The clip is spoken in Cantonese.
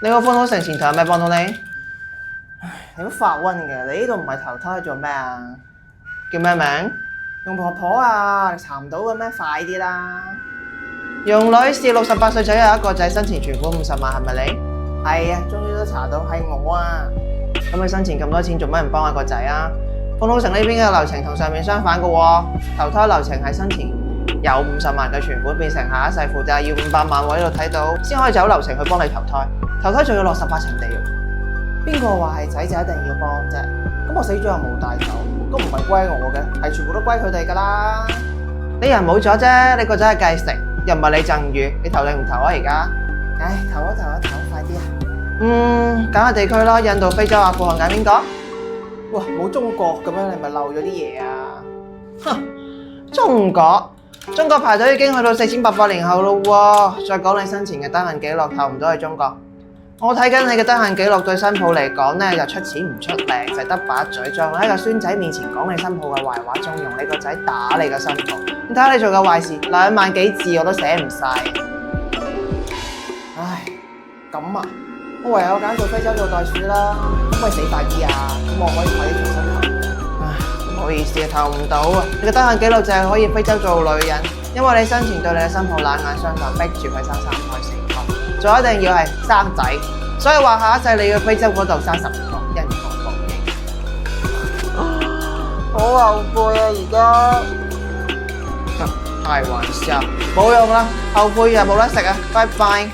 你個歡好城前台有咩幫到你？你都發瘟嘅，你呢度唔係投胎做咩啊？叫咩名？用婆婆啊，你查唔到嘅咩？快啲啦！容女士68歲，仔有一個仔，生前存款50萬，係咪你？係啊，終於都查到係我啊！咁佢生前咁多錢，做乜唔幫下個仔啊？歡好城呢邊嘅流程同上面相反嘅喎，投胎流程係生前有50萬嘅存款變成下一世負債要500萬，我呢度睇到先可以走流程去幫你投胎，投胎仲要落18層地獄。邊個話係仔就一定要幫啫？咁我死咗又冇帶走，咁唔係歸我嘅，係全部都歸佢哋㗎啦。你人冇咗啫，你個仔係繼承，又唔係你贈與，你投定唔投啊而家？唉，投一投，快啲啊！揀下地區咯，印度、非洲、阿富汗揀邊個？哇，冇中國咁樣，你咪漏咗啲嘢啊！哼，中國排隊已經去到4800年後咯喎，再講你生前嘅得閒記錄投唔到去中國。我睇緊你嘅得閒記錄對新抱嚟講呢，就出錢唔出力，就得把嘴，再喺個孫仔面前講你新抱嘅壞話，縱容你個仔打你個新抱。你睇下你做嘅壞事，2萬幾字我都寫唔晒。唉，咁啊，我唯有揀做非洲做袋鼠啦。可唔可以死快啲啊？咁我可以快啲重新投。唉，唔好意思啊，投唔到啊。你嘅得閒記錄就係可以非洲做女人，因為你生前對你嘅新抱冷眼相待，逼住佢生3胎4胎，仲一定要係生仔，所以話下一世你要非洲嗰度生10個，因果報應。好後悔啊！而家開玩笑，冇用啦，後悔又冇得食啊！拜拜。